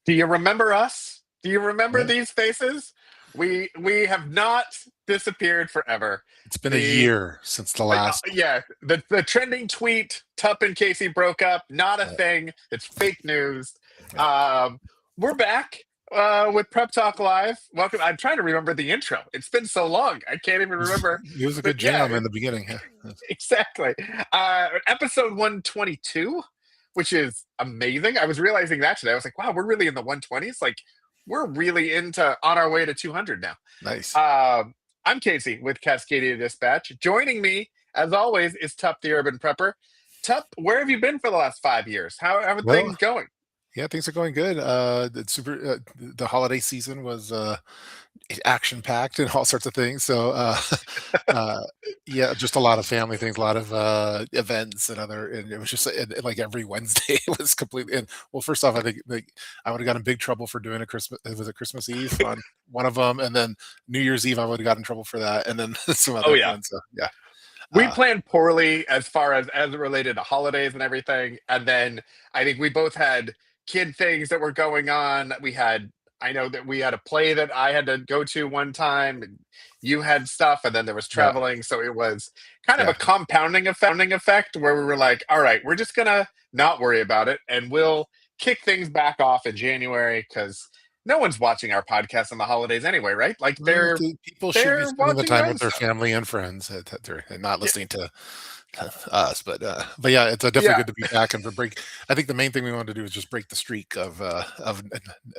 Do you remember us? Do you remember Yeah. these faces? We have not disappeared forever. It's been a The year since the last. yeah, the trending tweet, Tup and Casey broke up, not a Uh, thing. It's fake news. yeah. Um, we're back with Prep Talk Live. Welcome. I'm trying to remember the intro. It's been so long. I can't even remember. It was a But good yeah, jam in the beginning. Yeah. exactly. Episode 122, which is amazing. I was realizing that today. I was like, wow, we're really in the 120s. Like, we're really into on our way to 200 now. Nice. I'm Casey with Cascadia Dispatch. Joining me, as always, is Tup the Urban Prepper. Tup, where have you been for the last 5 years? How are Well, things going? yeah, things are going good. The holiday season was action packed and all sorts of things. So, uh, yeah, just a lot of family things, a lot of events and it was just like every Wednesday it was completely. And well, first off, I think like I would have got in big trouble for doing a Christmas. It was a Christmas Eve on one of them, and then New Year's Eve I would have got in trouble for that, and then some Oh other yeah, ones. So yeah, we uh, planned poorly as far as it related to holidays and everything. And then I think we both had kid things that were going on. I know that we had a play that I had to go to one time, and you had stuff, and then there was yeah, traveling. So it was kind of yeah. a compounding effect where we were like, all right, we're just gonna not worry about it, and we'll kick things back off in January because no one's watching our podcast on the holidays anyway, right? Like Well, people should be they're spending the watching their time own with their stuff. family and friends that they're and not Yeah, listening to us. But yeah, it's definitely yeah, good to be back and for break. I think the main thing we wanted to do is just break the streak of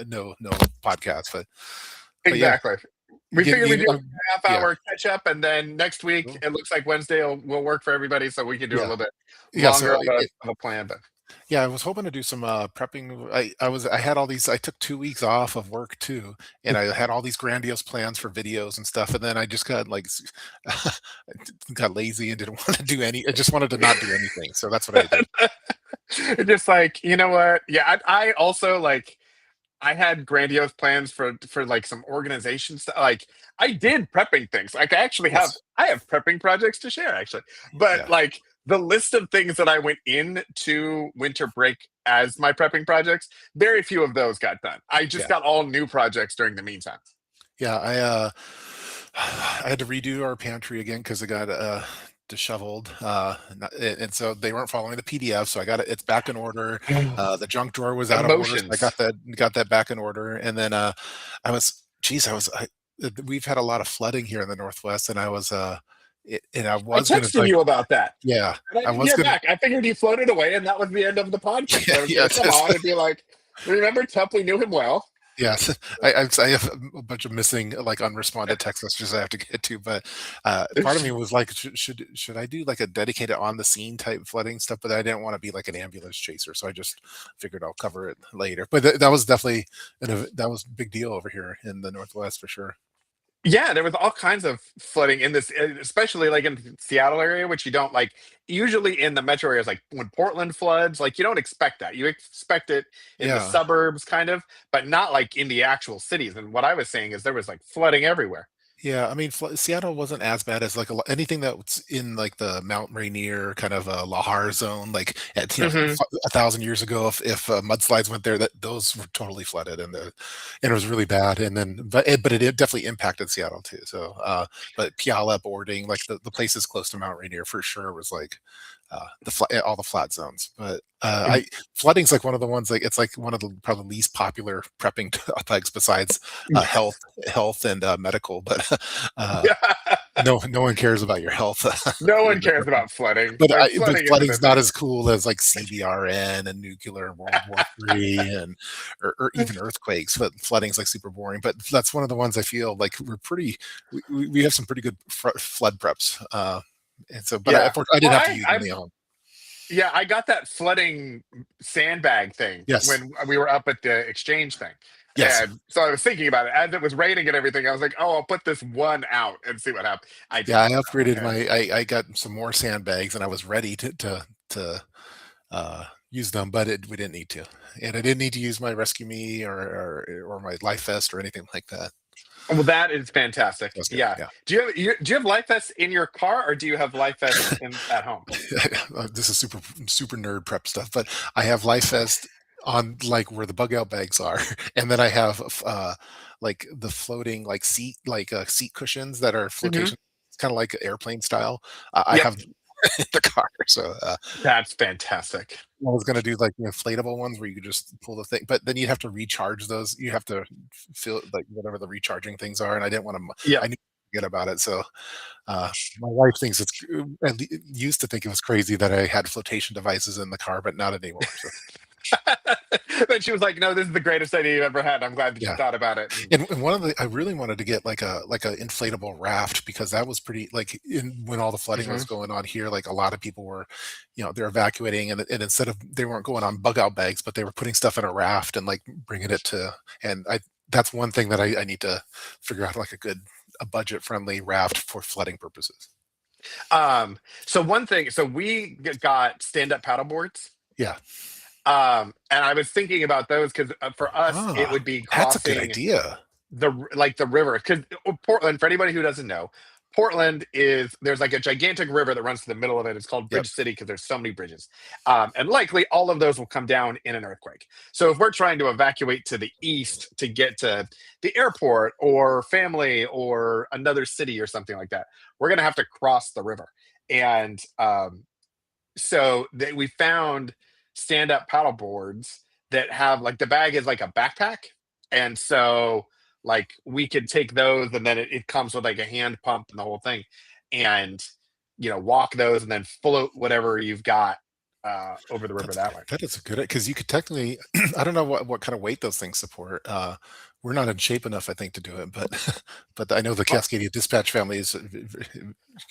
no podcasts. But yeah, exactly. We figured we'd do a half yeah, hour catch up, and then next week well, it looks like Wednesday will work for everybody, so we can do a yeah, little bit yeah. longer So of a plan. But yeah, I was hoping to do some prepping. I had all these. I took 2 weeks off of work too, and I had all these grandiose plans for videos and stuff. And then I just got like got lazy and didn't want to do any. I just wanted to not do anything. So that's what I did. just like you know what? Yeah, I also like I had grandiose plans for like some organization stuff. Like I did prepping things. Like Yes. I have prepping projects to share actually. But Yeah. like the list of things that I went into winter break as my prepping projects, very few of those got done. I just Yeah. got all new projects during the meantime. Yeah. I had to redo our pantry again because it got disheveled, and so they weren't following the PDF. So I got it. It's back in order. The junk drawer was out of order, so I Emotions. got that back in order. And then I was, geez, I was. We've had a lot of flooding here in the Northwest, and I I was gonna texted like, you about that. yeah, And I I didn't was hear gonna, back. I figured he floated away and that was the end of the podcast. yeah, I was yeah, going to come on and be like, remember Tup? We knew him well. yes. I have a bunch of missing like unresponded text messages I have to get to, but part of me was like, should I do like a dedicated on the scene type flooding stuff? But I didn't want to be like an ambulance chaser, so I just figured I'll cover it later. But that was definitely that was a big deal over here in the Northwest for sure. Yeah, there was all kinds of flooding in this, especially like in the Seattle area, which you don't like. Usually in the metro areas, like when Portland floods, like you don't expect that. You expect it in the Yeah. suburbs, kind of, but not like in the actual cities. And what I was saying is there was like flooding everywhere. Yeah, I mean, Seattle wasn't as bad as like anything that's in like the Mount Rainier kind of Lahar zone, like at 1,000 years ago. If mudslides went there, that those were totally flooded, and it was really bad. And then, but it definitely impacted Seattle too. So, but Puyallup, Ording, like the places close to Mount Rainier for sure was like all the flat zones. But I flooding's like one of the ones like it's like one of the probably least popular prepping topics besides health and medical. But uh, no one cares about your health. No one cares about flooding. But Like but flooding isn't a flooding's not thing. as cool as like CBRN and nuclear and World War III and or even earthquakes. But flooding's like super boring. But that's one of the ones I feel like we have some pretty good flood preps. And so, but Yeah. I didn't Well, have to use any of them. yeah, I got that flooding sandbag thing Yes, when we were up at the exchange thing. yes. And so I was thinking about it as it was raining and everything. I was like, oh, I'll put this one out and see what happens. I Yeah, I didn't. upgraded And I got some more sandbags and I was ready to use them, but we didn't need to. And I didn't need to use my Rescue Me or my Life Vest or anything like that. well, that is fantastic. That's good. Yeah. Yeah. Do you have life vests in your car or do you have life vests at home? This is super nerd prep stuff, but I have Life Vest on, like, where the bug out bags are, and then I have like, the floating, like, seat cushions that are Hmm. flotation, it's kinda like airplane style. I Yep, have in the car, so, that's fantastic. I was gonna do, like, the inflatable ones where you could just pull the thing, but then you'd have to recharge those. You have to feel, like, whatever the recharging things are, and I didn't wanna I Yep. knew forget about it, so, my wife thinks it's at lea used to think it was crazy that I had flotation devices in the car, but not anymore, so, But she was like, "No, this is the greatest idea you've ever had. I'm glad that you yeah. thought about it." And And one of the I really wanted to get like a inflatable raft because that was pretty like when all the flooding mhm. was going on here, like a lot of people were, they're evacuating and instead of they weren't going on bug out bags, but they were putting stuff in a raft and like bringing it to and I that's one thing that I need to figure out like a budget friendly raft for flooding purposes. So one thing, so we got stand-up paddle boards. Yeah. And I was thinking about those because for us, it Ah, would be that's a good crossing idea. like the river. Because Portland, for anybody who doesn't know, Portland is there's like a gigantic river that runs to the middle of it. It's called Yep. Bridge City because there's so many bridges, and likely all of those will come down in an earthquake. So if we're trying to evacuate to the east to get to the airport or family or another city or something like that, we're gonna have to cross the river. And we found stand-up paddle boards that have like the bag is like a backpack, and so like we could take those and then it comes with like a hand pump and the whole thing, and walk those and then float whatever you've got over the river That's that way. that is a good because you could technically I don't know what kind of weight those things support. We're not in shape enough, I think, to do it, but but I know the Oh, Cascadia Dispatch family is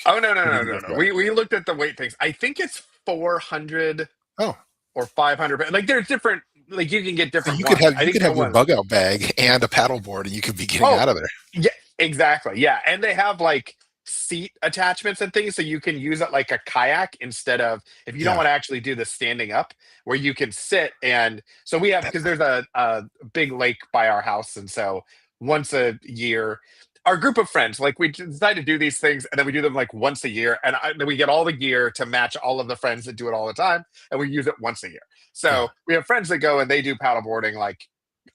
oh, no, no, pretty no, good no, enough no. about it. We looked at the weight things. I think it's 400 Oh, or 500. Like there's different. Like you can get so different ones. I you think could the have your ones. bug out bag and a paddle board, and you could be getting Oh, out of there. yeah, exactly. Yeah, and they have like seat attachments and things, so you can use it like a kayak instead of if you don't Yeah, want to actually do the standing up, where you can sit. And so we have that because there's a big lake by our house, and so once a year, our group of friends like we decide to do these things, and then we do them like once a year, and then we get all the gear to match all of the friends that do it all the time, and we use it once a year. yeah, So we have friends that go and they do paddleboarding like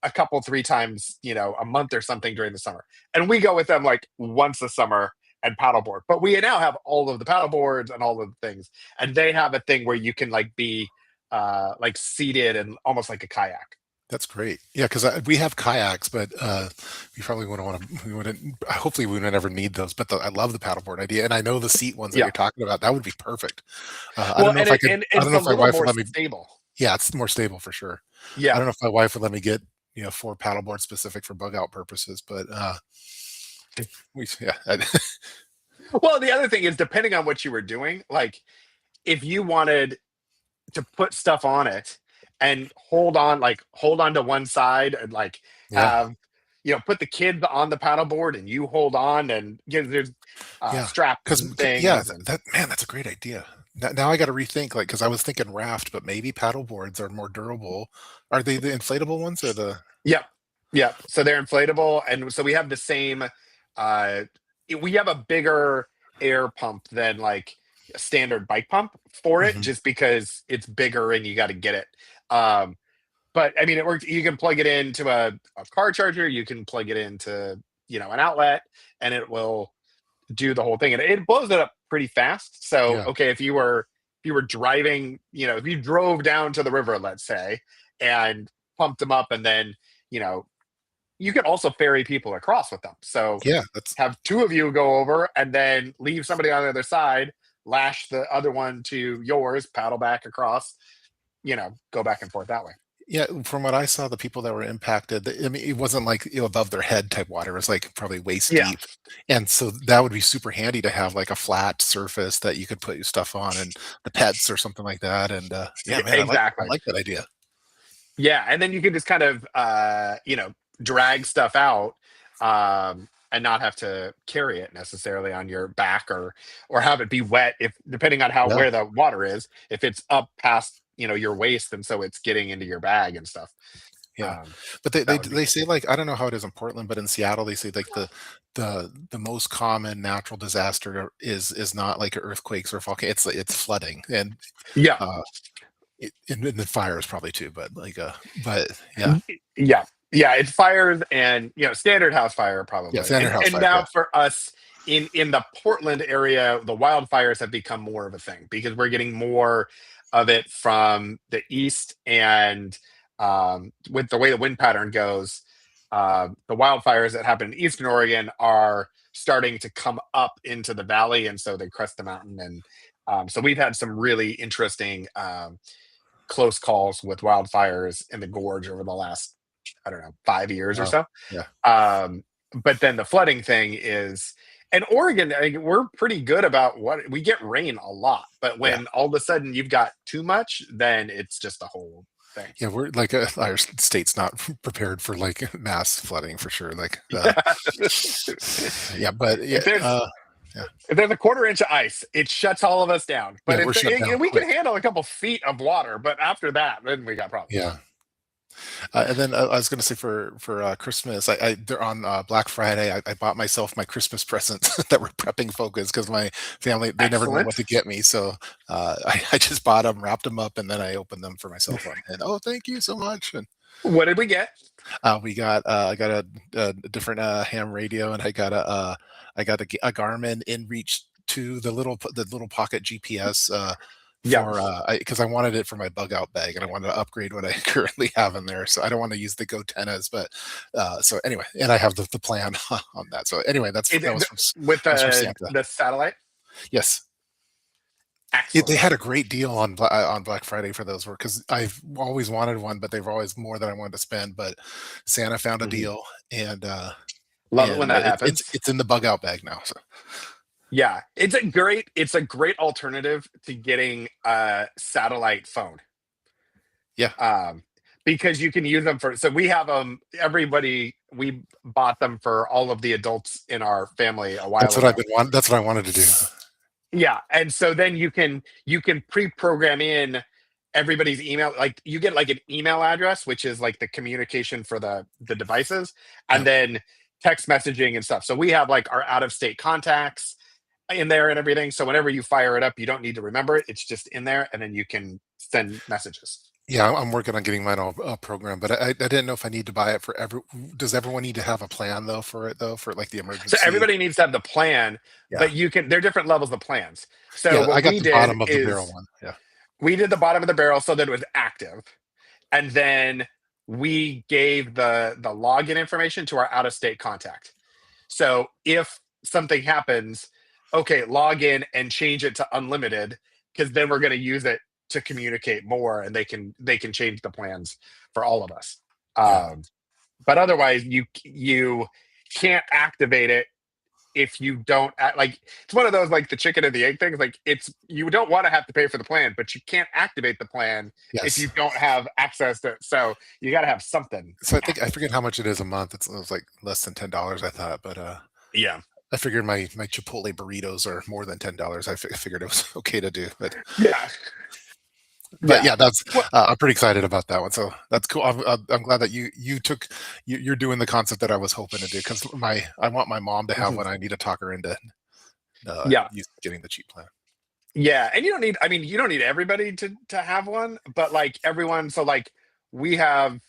a couple three times a month or something during the summer, and we go with them like once a summer and paddleboard. But we now have all of the paddle boards and all of the things, and they have a thing where you can like be like seated and almost like a kayak. that's great. Yeah, because we have kayaks, but we probably wouldn't want to. We wouldn't. Hopefully, we would never need those. But I love the paddleboard idea, and I know the seat ones that Yeah. you're talking about. That would be perfect. I Well, don't know and if I it could. and I don't it's know a if my little wife would more let me. stable. Yeah, it's more stable for sure. I Yeah. don't know if my wife would let me get, 4 paddleboards specific for bug out purposes, but, we yeah, I Well, the other thing is depending on what you were doing, like if you wanted to put stuff on it and hold on to one side and like yeah, have put the kids on the paddleboard and you hold on and there's yeah, straps 'cause and yeah, things and that man, that's a great idea. Now I gotta rethink, like, because I was thinking raft, but maybe paddleboards are more durable. Are they the inflatable ones or the yep, yep. So they're inflatable, and so we have the same we have a bigger air pump than like a standard bike pump for it Mhm, just because it's bigger and you got to get it. um But I mean, it works. You can plug it into a car charger. You can plug it into, an outlet, and it will do the whole thing. And it blows it up pretty fast. So, yeah, okay, if you were driving, if you drove down to the river, let's say, and pumped them up, and then, you know, you can also ferry people across with them. So yeah, that's have two of you go over and then leave somebody on the other side, lash the other one to yours, paddle back across, go back and forth that way. yeah, from what I saw, the people that were impacted, I mean, it wasn't like, above their head type water, it was, like, probably waist Yeah. deep, and so that would be super handy to have, like, a flat surface that you could put your stuff on and the pets or something like that, and, yeah, man, I Exactly. like that idea. Yeah, and then you can just kind of drag stuff out, and not have to carry it necessarily on your back or have it be wet if depending on how Yeah, where the water is, if it's up past, your waist and so it's getting into your bag and stuff. yeah, Um, but they that they would be they cool. say, like I don't know how it is in Portland, but in Seattle, they say, like, the most common natural disaster is not, like, earthquakes or volcano it's flooding, and, Yeah. uh And the fires probably too, but yeah, Yeah, yeah, it's fires and standard house fire yeah, probably, Standard and House and fire, now yeah. for us in the Portland area, the wildfires have become more of a thing because we're getting more of it from the east, and with the way the wind pattern goes, the wildfires that happen in Eastern Oregon are starting to come up into the valley, and so they crest the mountain, and so we've had some really interesting close calls with wildfires in the gorge over the last, I don't know, 5 years or Wow. so. Yeah, Um, but then the flooding thing is, and Oregon, I mean, we're pretty good about what we get rain a lot, but yeah, when all of a sudden you've got too much, then it's just a whole thing. yeah. We're like, our state's not prepared for like mass flooding for sure. Yeah. Yeah, but yeah, if there's yeah, if there's a quarter inch of ice, it shuts all of us down. yeah. But We're shut down we can quick. handle a couple feet of water, but after that, then we got problems. Yeah. And then I was going to say for Christmas, they're on Black Friday. I bought myself my Christmas presents that were prepping focus because my family, they never know what Excellent. to get me. So I just bought them, wrapped them up, and then I opened them for myself and oh, thank you so much. And What did we get? we got I got a different ham radio, and I got a Garmin InReach 2, the little pocket GPS. Yeah. For because I wanted it for my bug out bag, and I wanted to upgrade what I currently have in there. So I don't want to use the Go tennas, but so anyway, and I have the plan on that. So anyway, that was With that was from Santa. the satellite. Yes, they Excellent. had a great deal on Black Friday for those work because I've always wanted one, but they've always more than I wanted to spend. But Santa found a Mhm. deal, and Love it when that happens. it's in the bug out bag now. So Yeah, it's a great alternative to getting a satellite phone. yeah, Um, because you can use them for, so we have them, everybody, we bought them for all of the adults in our family a while ago. that's what I wanted to do. Yeah, and so then you can pre-program in everybody's email, like you get like an email address, which is like the communication for the devices, and Yeah. then text messaging and stuff. So we have like our out of state contacts in there and everything. So whenever you fire it up, you don't need to remember it. It's just in there, and then you can send messages. Yeah, I'm working on getting mine all programmed, but I didn't know if I need to buy it for every. Does everyone need to have a plan though for it though for like the So emergency? everybody needs to have the plan, Yeah, but there are different levels of plans. So yeah, I what got we the did bottom of the barrel is one. Yeah, we did the bottom of the barrel so that it was active, and then we gave the login information to our out of state contact. So if something happens, okay, log in and change it to unlimited, because then we're going to use it to communicate more, and they can change the plans for all of us. yeah, But otherwise, you can't activate it if you don't like, it's one of those like the chicken and the egg things. Like, it's, you don't want to have to pay for the plan, but you can't activate the plan if you yes. don't have access to it. So you got to have something So I active. forget how much it is a month. It was like less than $10, I thought, but Yeah. I figured my Chipotle burritos are more than $10. Figured it was okay to do, Yeah. but Yeah. yeah, that's Well, I'm pretty excited about that one. So that's cool. I'm glad that you're doing the concept that I was hoping to do because my I want my mom to have mhm. one. I need to talk her into Yeah. getting the cheap plan. Yeah. And you don't need, I mean, you don't need everybody to have one, but like everyone, so like we have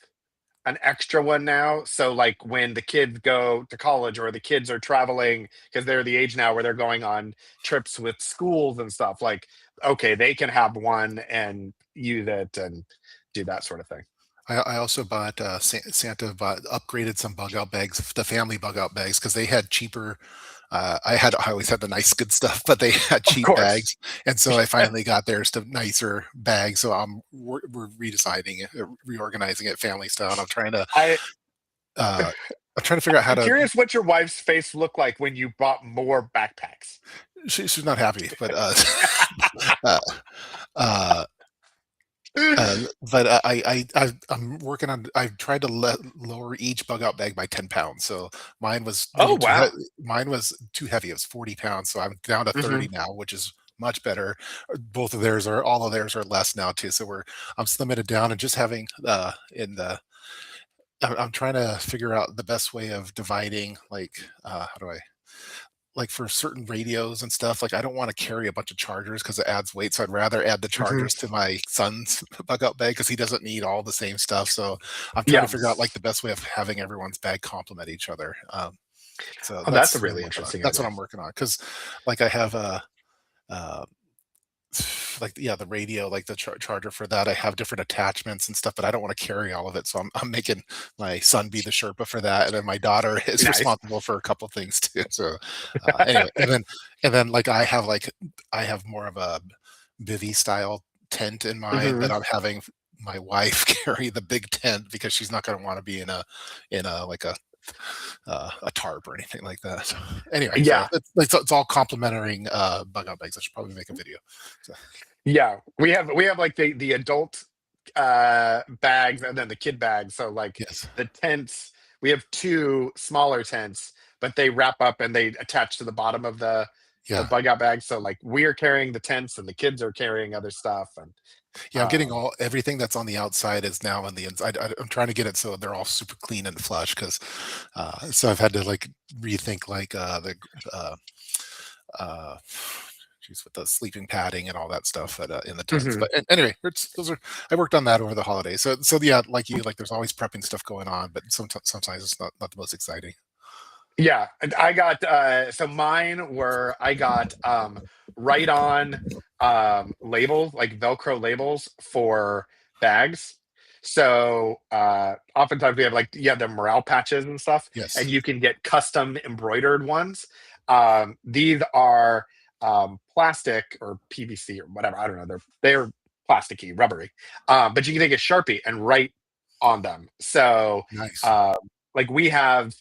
an extra one now. So like when the kids go to college or the kids are traveling, because they're the age now where they're going on trips with schools and stuff, like, okay, they can have one and use it and do that sort of thing. I also bought Santa bought upgraded some bug out bags, the family bug out bags, because they had cheaper. I always had the nice good stuff, but they had Of cheap course. bags, and so I finally got theirs to nicer bags. So we're redesigning it, reorganizing it family style. And I uh, I'm trying to figure out how I'm to. curious what your wife's face looked like when you bought more backpacks. She's not happy, but uh, uh, but I'm working on. I've tried to lower each bug out bag by 10 pounds. So mine was a Oh little too wow. mine was too heavy. It was 40 pounds. So I'm down to Hmm. 30 now, which is much better. Both of theirs are all of theirs are less now too. So I'm slimming it down and just having in the. I'm trying to figure out the best way of dividing. Like how do I? like for certain radios and stuff, like I don't want to carry a bunch of chargers because it adds weight. So I'd rather add the Mhm. chargers to my son's bug out bag because he doesn't need all the same stuff. So I'm trying to Yeah. figure out like the best way of having everyone's bag complement each other. So Oh, that's a that's what I'm really working on. interesting That's what idea. I'm working on because like I have a uh, like yeah the radio like the charger for that I have different attachments and stuff but I don't want to carry all of it so I'm making my son be the Sherpa for that and then my daughter is Nice. responsible for a couple things too so anyway and then like I have more of a bivy style tent in mind Mhm. but I'm having my wife carry the big tent because she's not going to want to be in a like a tarp or anything like that. So, anyway, so Yeah. it's all complimenting bug out bags. I should probably make a video. So, Yeah, we have like the adult bags and then the kid bags. So like yes, the tents, we have two smaller tents, but they wrap up and they attach to the bottom of the yeah, bug out bag. So like we are carrying the tents and the kids are carrying other stuff. And yeah. I'm getting um all everything that's on the outside is now on the inside. I'm trying to get it so they're all super clean and flush because so I've had to like rethink like uh uh geez, with the sleeping padding and all that stuff in the tents. mhm. But anyway, those are I worked on that over the holidays. So yeah, like you, like there's always prepping stuff going on, but sometimes it's not the most exciting. Yeah, and I got so mine were I got right on labels, like Velcro labels for bags. So oftentimes we have like you have the morale patches and stuff, and Yes. you can get custom embroidered ones. These are plastic or PVC or whatever. I don't know. They're plasticky, rubbery. But you can take a Sharpie and write on them. So Nice. uh, like we have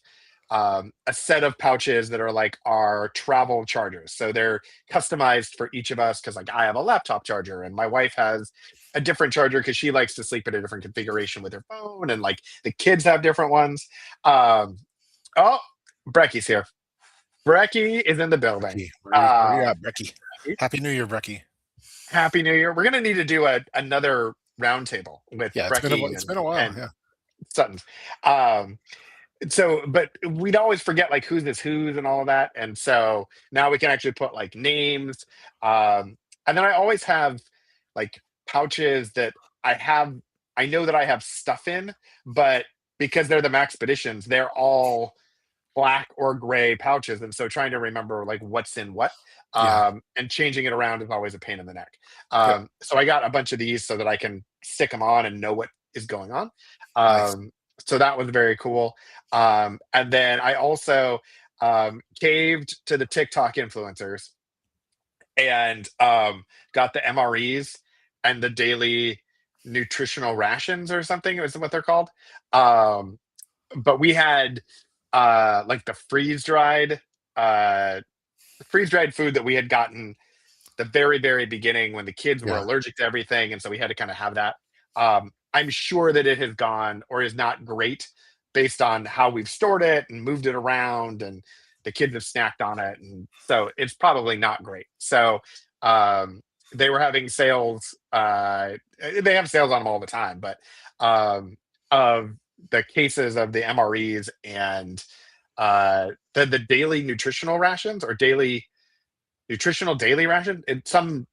a set of pouches that are like our travel chargers. So they're customized for each of us because, like, I have a laptop charger and my wife has a different charger because she likes to sleep in a different configuration with her phone, and like the kids have different ones. Um, oh, Brecky's here. Brecky is in the building. Brecky, where you Uh, at, Brecky? Happy New Year, Brecky. Happy New Year. We're gonna need to do another roundtable with Yeah, Brecky it's been a while. and Yeah, Sutton. Um, so but we'd always forget like who's this who's and all of that, and so now we can actually put like names. And then I always have like pouches that I know that I have stuff in, but because they're the Maxpeditions, they're all black or gray pouches, and so trying to remember like what's in what, yeah, and changing it around is always a pain in the neck. yep. So I got a bunch of these so that I can stick them on and know what is going on. Nice. So that was very cool. And then I also caved to the TikTok influencers and got the MREs and the daily nutritional rations or something is what they're called. Um, but we had like the uh freeze dried food that we had gotten the very, very beginning when the kids were Yeah, allergic to everything, and so we had to kind of have that. I'm sure that it has gone or is not great based on how we've stored it and moved it around, and the kids have snacked on it, and so it's probably not great. So they were having sales. They have sales on them all the time, but of the cases of the MREs and the daily nutritional rations or daily nutritional daily ration. It's some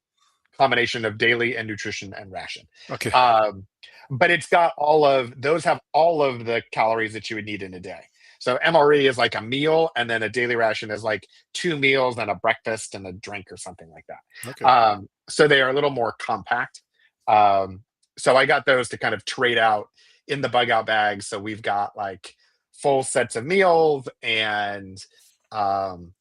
combination of daily and nutrition and ration. okay, Um, but it's got all of those have all of the calories that you would need in a day. So MRE is like a meal, and then a daily ration is like two meals and a breakfast and a drink or something like that. okay. So they are a little more compact. Um, so I got those to kind of trade out in the bug out bags. So we've got like full sets of meals and um,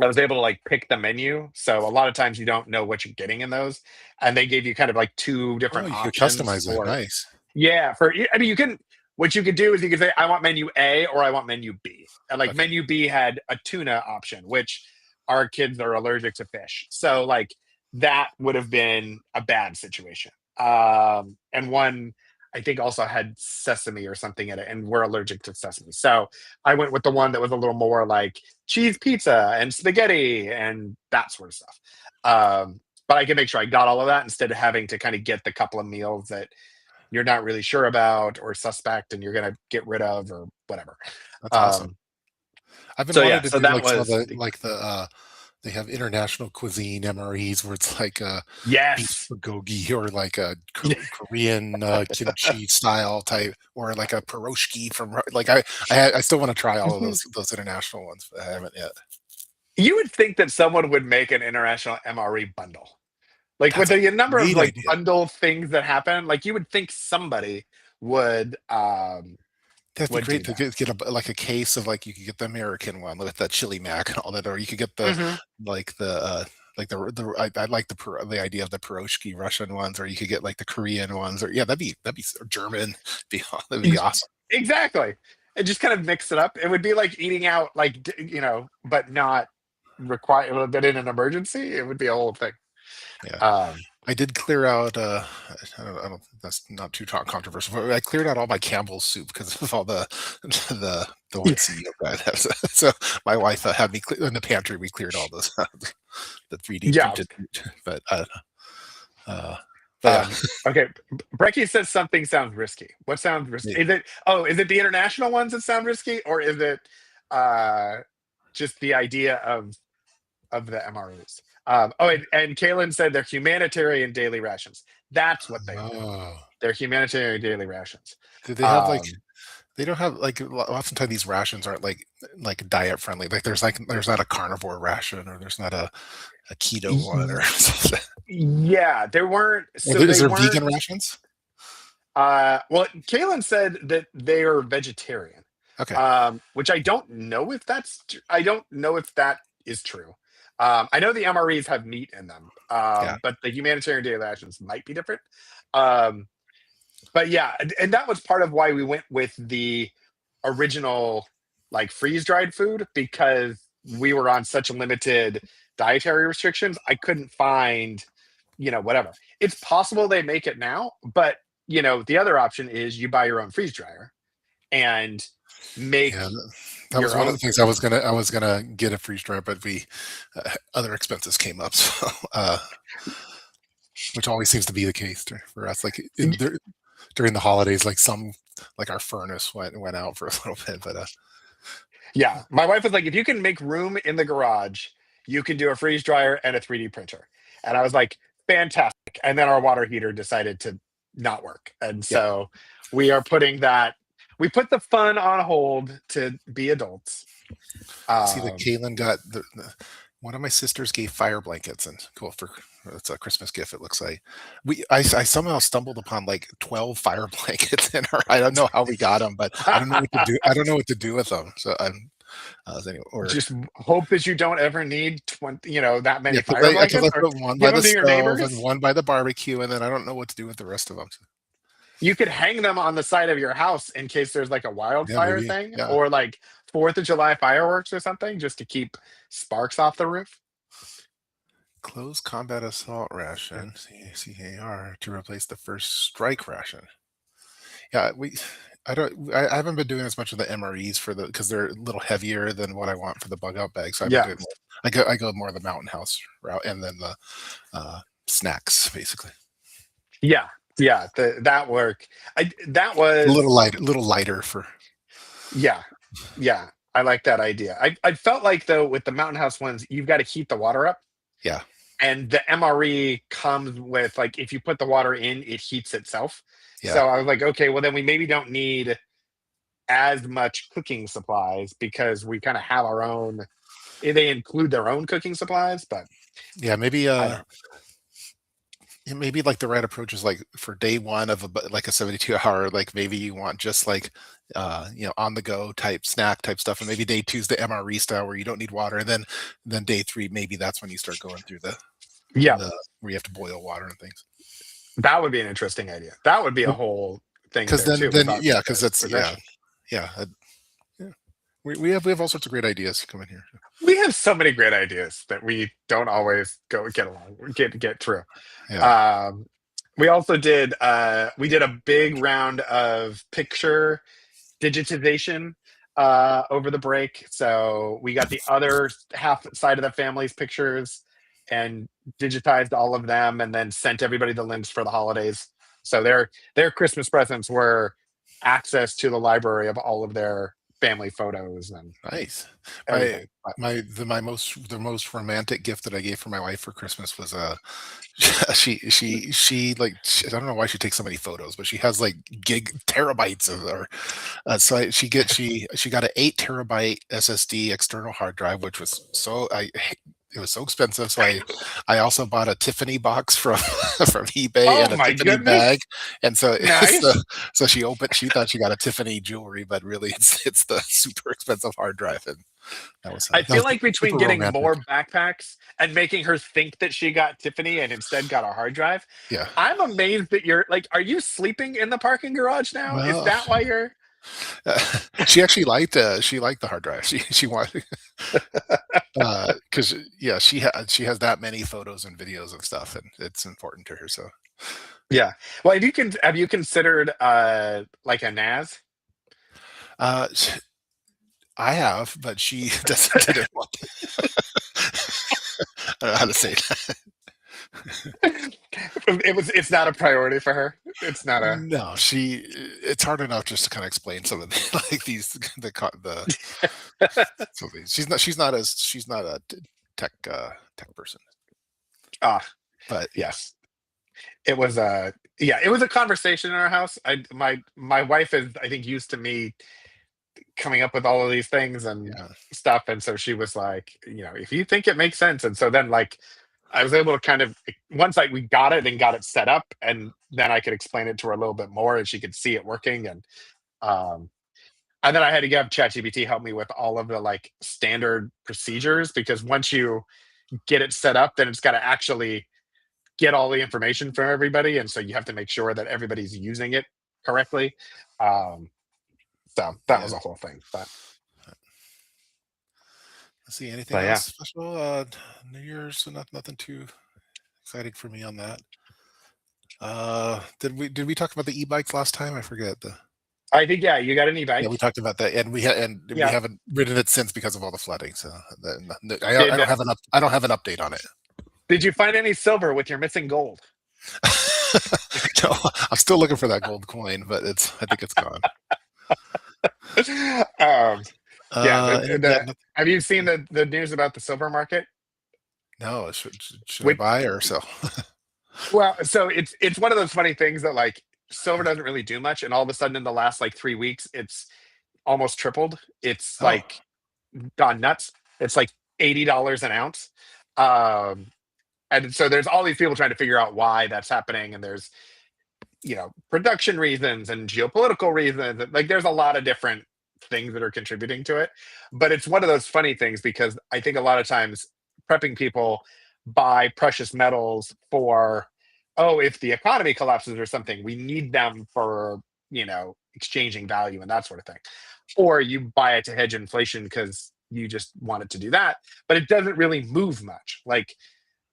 I was able to like pick the menu. So a lot of times you don't know what you're getting in those. And they gave you kind of like two Oh, different you could options customize it. for, Nice. yeah, I mean, what you could do is you could say, I want menu A or I want menu B. And like Okay, menu B had a tuna option, which our kids are allergic to fish. So like that would have been a bad situation. And one I think also had sesame or something in it, and we're allergic to sesame. So I went with the one that was a little more like cheese pizza and spaghetti and that sort of stuff. But I can make sure I got all of that instead of having to kind of get the couple of meals that you're not really sure about or suspect and you're going to get rid of or whatever. that's awesome. Um, I've been So wanting yeah, to so do that like some of was the they have international cuisine MREs where it's like beef yes. bulgogi or like a Korean kimchi style type, or like a pierogi from like I still want to try all of those international ones, but I haven't yet. You would think that someone would make an international MRE bundle. Like with That's a the number of great like idea. bundle things that happen, like you would think somebody would That'd be would great do to that. get a like a case of like you could get the American one with the chili mac and all that, or you could get the Hmm. like the I like the idea of the pierogi Russian ones, or you could get like the Korean ones, or yeah, that'd be or German, be that'd be awesome. Exactly. And just kind of mix it up. It would be like eating out, like but not require. But in an emergency, it would be a whole thing. Yeah. Um, I did clear out. I don't. That's not too controversial. But I cleared out all my Campbell's soup because of all the linseed yolk I had. So my wife had me in the pantry. We cleared all those the 3D yeah. printed, but uh, but yeah, Um, okay. Brecky says something sounds risky. What sounds risky? Is it? Oh, is it the international ones that sound risky, or is it uh, just the idea of the MREs? And Kaylin said they're humanitarian daily rations. That's what they are. oh, They're humanitarian daily rations. do they have like? Um, They don't have like oftentimes these rations aren't like diet friendly. Like there's not a carnivore ration, or there's not a keto one, or y- something. yeah, there weren't. So Is they there vegan weren't. rations? Well, Kaylin said that they are vegetarian, Okay, which I don't know if that is true. I know the MREs have meat in them, yeah, but the humanitarian daily rations might be different. Um, but yeah, and that was part of why we went with the original like freeze dried food because we were on such limited dietary restrictions. I couldn't find, whatever. It's possible they make it now, but the other option is you buy your own freeze dryer and make yeah. That was your one of the own things food. I was gonna get a freeze dryer, but we other expenses came up, so which always seems to be the case for us. Like during the holidays, like like our furnace went out for a little bit, but Yeah, my wife was like, if you can make room in the garage, you can do a freeze dryer and a 3D printer. And I was like, fantastic. And then our water heater decided to not work. And yeah. so we are we put the fun on hold to be adults. I see that Um, Caitlin got one of my sisters gave fire blankets, and cool for it's a Christmas gift. It looks like I somehow stumbled upon like 12 fire blankets in her. I don't know how we got them, but I don't know what to do. I don't know what to do with them. So I'm anyway, or just hope that you don't ever need 20, that yeah, many fire because I blankets or put one by give the them to your stove and neighbors. one by the barbecue, and then I don't know what to do with the rest of them. So, You could hang them on the side of your house in case there's like a yeah, wildfire maybe. thing Yeah. or like 4th of July fireworks or something just to keep sparks off the roof. Close combat assault ration, CAR, to replace the first strike ration. Yeah, I haven't been doing as much of the MREs for because they're a little heavier than what I want for the bug out bag. So I've been Yeah. doing more. I go more the Mountain House route, and then the snacks basically. Yeah. Yeah. That work. That A was, little lighter for yeah. Yeah. I like that idea. I felt like though with the Mountain House ones, you've got to heat the water up. yeah, And the MRE comes with like if you put the water in, it heats itself. yeah, So I was like, okay, well then we maybe don't need as much cooking supplies because we kind of have our own. They include their own cooking supplies, but yeah. Maybe I don't. maybe like the right approach is like for day one of like a 72-hour, like maybe you want just like on the go type snack type stuff, and maybe day two's the MRE style where you don't need water, and then day three maybe that's when you start going through Yeah, the where you have to boil water and things. that would be an interesting idea. That would be a whole thing Because there too then about yeah, because the that's progression. yeah, yeah. We have all sorts of great ideas coming here. We have so many great ideas that we don't always get along, get through. Yeah, Um, we did a big round of picture digitization over the break. So we got the other half side of the family's pictures and digitized all of them and then sent everybody the links for the holidays. So their Christmas presents were access to the library of all of their family photos and Nice. My everything. But the most romantic gift that I gave for my wife for Christmas was I don't know why she takes so many photos, but she has like gig terabytes of her. She got an 8 terabyte SSD external hard drive, which was it was so expensive. So I also bought a Tiffany box from from eBay oh and a my Tiffany bag, goodness, and so so nice. so she thought she got a Tiffany jewelry, but really it's the super expensive hard drive, and I that feel was like between super getting romantic. more backpacks and making her think that she got Tiffany and instead got a hard drive, Yeah. I'm amazed that you're like, are you sleeping in the parking garage now? Is Well, that why you're? she actually she liked the hard drive. She wanted because yeah, she has that many photos and videos of stuff, and it's important to her. So Yeah. Well, have you considered like a NAS? uh, I have, but she doesn't didn't want. I don't know how to say that. It's not a priority for her. It's not a No, it's hard enough just to kind of explain some of the, like these the so she's not a tech person, ah but yeah, yes. It was a yeah, it was a conversation in our house. My wife is I think used to me coming up with all of these things and yeah, stuff, and so she was like, if you think it makes sense, and so then like I was able to kind of once like we got it and got it set up, and then I could explain it to her a little bit more, and she could see it working, um, and then I had to have ChatGPT help me with all of the like standard procedures because once you get it set up, then it's got to actually get all the information from everybody, and so you have to make sure that everybody's using it correctly. Um, so that yeah. was a whole thing, Let's see, anything but else yeah, special? New Year's, so nothing too exciting for me on that. Did we talk about the e-bikes last time? I forget the. I think yeah, you got an Yeah, we e-bike. talked about that, and we Yeah, haven't ridden it since because of all the flooding. So I did don't have I don't have an update on it. did you find any silver with your missing gold? No, I'm still looking for that gold coin, but I think it's gone. um, yeah, And yeah, have you seen the news about the silver market? no, should I With buy or sell? well, so it's one of those funny things that like silver doesn't really do much, and all of a sudden in the last like 3 weeks, it's almost tripled. It's Oh, like gone nuts. It's like $80 an ounce. Um, and so there's all these people trying to figure out why that's happening, and there's production reasons and geopolitical reasons. Like there's a lot of different things that are contributing to it. But it's one of those funny things because I think a lot of times prepping people buy precious metals for, oh, if the economy collapses or something, we need them for, exchanging value and that sort of thing. Or you buy it to hedge inflation because you just want it to do that. But it doesn't really move much. Like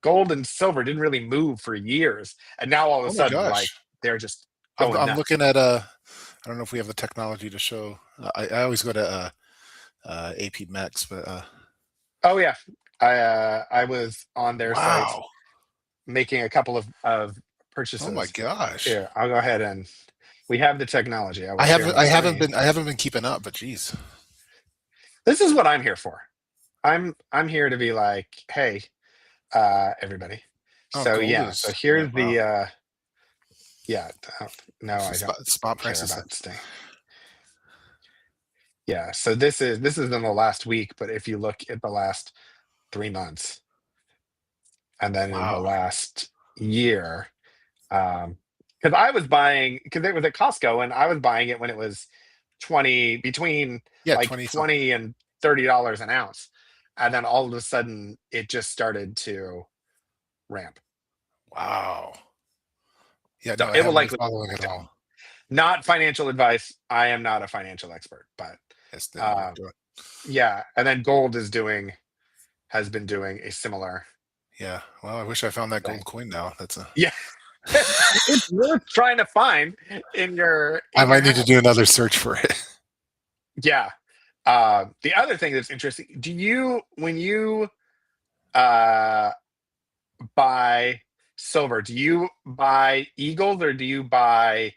gold and silver didn't really move for years. And now all of a oh my sudden, like gosh! they're just going I'm nuts. looking at I don't know if we have the technology to show. I always go to AP Mex, but Oh yeah. I was on their site wow! making a couple of Oh my purchases. gosh! Here, I'll go ahead and we have the technology. I will share my screen. I haven't been keeping up, but geez. This is what I'm here for. I'm here to be like, hey, everybody. Oh, So gold yeah, so is yeah, here's wow. the yeah, no, I don't Spot care prices. about staying. Yeah, so this is in the last week, but if you look at the last 3 months and then in the Wow. last year, because I was buying because it was at Costco and I was buying it when it was 20 between Yeah, like 20 something. 20 and $30 an ounce. And then all of a sudden it just started to ramp. Wow. Yeah, So no, I it will haven't been likely following go at back down. all. Not financial advice. I am not a financial expert, but Yes, then you're uh, doing. yeah. And then gold has been doing a similar Yeah. Well, I wish I found that thing. gold coin now. That's a Yeah. It's worth trying to find in your I in your might need to do house. another search for it. Yeah. The other thing that's interesting, do you when you uh buy silver, do you buy eagles or do you buy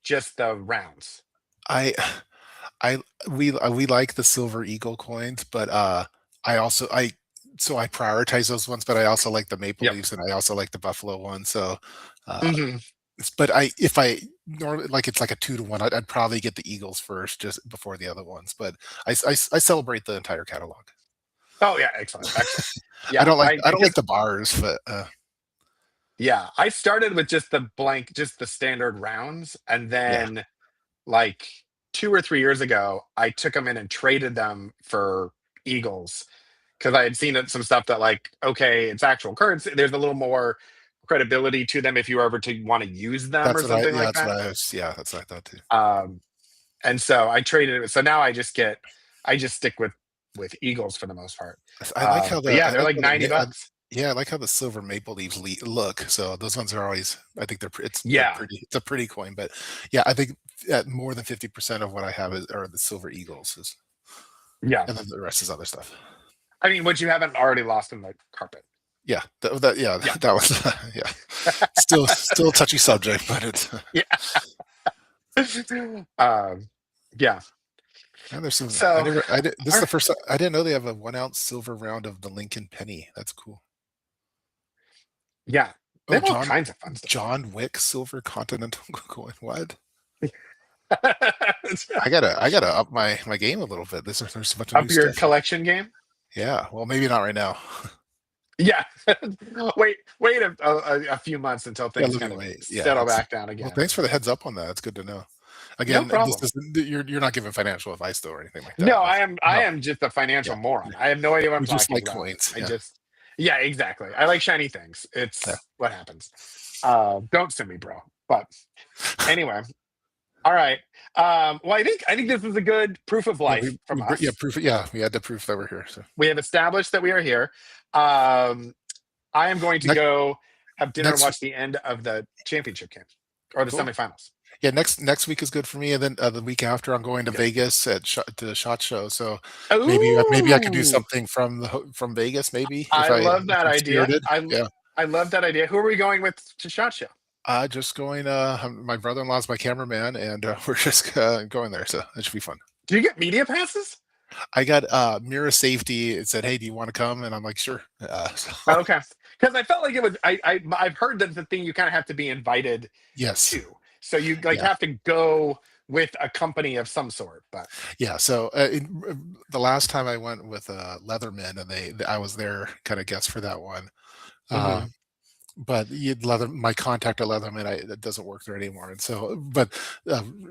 just the rounds? I I we like the silver eagle coins, but I also I prioritize those ones, but I also like the maple Yep. leaves and I also like the buffalo one. So, uh, Hmm. but I if I normally like it's like a 2 to 1, I'd probably get the eagles first just before the other ones. But I celebrate the entire catalog. Oh yeah, excellent, excellent. I Yeah, don't like I I don't like because the bars, but yeah, I started with just the blank, just the standard rounds, and yeah, then like 2 or 3 years ago, I took them in and traded them for Eagles because I had seen it, some stuff that like, okay, it's actual currency. There's a little more credibility to them if you were ever to want to use them or something like that's what that. I was yeah, that's what I thought too. Um, and so I traded it. So now I just stick with Eagles for the most part. But yeah, I they're like like how 90 bucks. yeah, I like how the silver maple leaves look. So those ones are always I think Yeah, it's a pretty coin, but yeah, I think at more than 50% of what I have is are the silver eagles, yeah. and then the rest is other stuff. I mean, what you haven't already lost in the carpet. Yeah, yeah, Yeah, that was yeah. Still a touchy subject, but it's yeah. um, yeah. and there's some So, this is all the right. first I didn't know they have a 1 ounce silver round of the Lincoln penny. That's cool. Yeah, they Oh, have all kinds of fun stuff. John Wick silver continental coin. What? Up I gotta up my game a little bit. There's a bunch of new your stuff here. collection game. Yeah, well, maybe not right now. Yeah. Wait a few months until Yeah, things let me kind of wait. Yeah, settle it's back down well, again. thanks for the heads up on that. It's good to know. No Again, this problem. is you're not giving financial advice though or anything like No, that. I No, am just a financial yeah, moron. I have no idea what I'm we just talking like about. coins. I Yeah, just yeah, exactly. I like shiny things. yeah. It's what happens. Don't sue me, bro. But anyway, all right. Well, I think this was a good proof of Yeah, life from yeah, us. proof. Yeah, we had to proof that we're here. So We have established that we are here. Um, I am going to next go have dinner and next watch the end of the championship game or the cool. semifinals. Yeah, next week is good for me, and then the week after I'm going to Yep. Vegas to the Shot Show. So maybe I could do Ooh, something from from Vegas. Maybe I love if that I'm idea. spirited. Yeah. I love that idea. Who are we going with to Shot Show? Just going. My brother-in-law's my cameraman, and we're just going there. So it should be fun. Do you get media passes? I got Mirror Safety. It said, "Hey, do you want to come?" And I'm like, "Sure." So Okay, because I felt like it was. I've heard that the thing you kind of have to be invited yes, to, so you like yeah, have to go with a company of some sort. But yeah. So the last time I went with Leatherman, and I was their kind of guest for that one. Uh, mhm. but my contact at Leatherman, that doesn't work there anymore. And so, but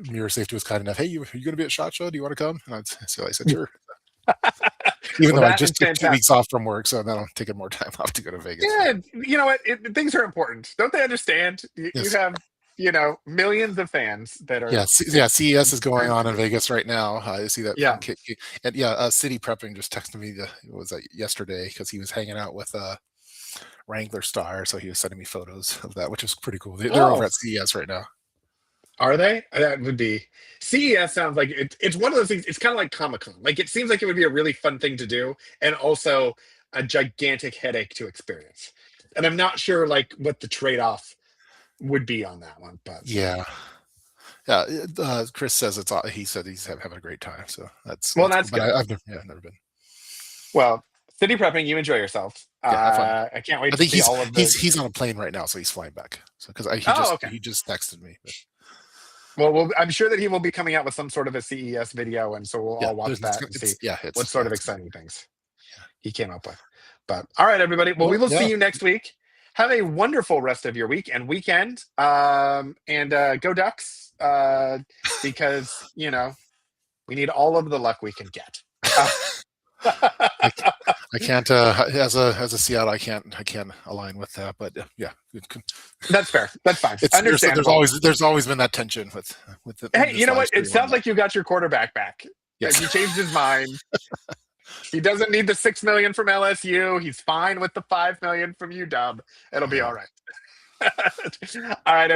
Mirror Safety was kind enough. Hey, are you going to be at Shot Show? Do you want to come? So I said, sure. Even Well, though I that just is took 2 weeks fantastic. off from work, so now I'm taking more time off to go to Vegas. But Yeah, you know what? Things are important. Don't they understand? You yes, have, millions of fans that yeah, are yeah. CES is going rooting on for in you. Vegas right now. I see that Yeah. from and yeah, City Prepping just texted me was that yesterday because he was hanging out with Wrangler Star, so he was sending me photos of that, which is pretty cool. They're over Oh, at CES right now. are they? That would be. CES sounds like it's one of those things. It's kind of like Comic Con. Like it seems like it would be a really fun thing to do, and also a gigantic headache to experience. And I'm not sure like what the trade off would be on that one, but Yeah, yeah. Chris says he said he's having a great time, so well, that's cool. that's But good. I've never been. Well, city prepping, you enjoy yourself. Yeah, have fun. I can't wait I to think see all of the. he's on a plane right now, so he's flying back. So because Oh, okay. he just texted me. But Well, I'm sure that he will be coming out with some sort of a CES video, and so we'll yeah, all watch that and see it's yeah, what it's sort of it's good. exciting things he came up with. But all right, everybody. Well, we Well, will see yeah, you next week. Have a wonderful rest of your week and weekend. And go Ducks, because we need all of the luck we can get. Uh, I, I can't as a Seattle, I can't align with that. But yeah, that's fair. That's fine. it's Understandable. there's always been that tension with Hey, you this know what? last It year one. sounds like you got your quarterback back. Yes, He changed his mind. He doesn't need the 6 million from LSU. He's fine with the 5 million from UW. It'll be yeah. all right. All right.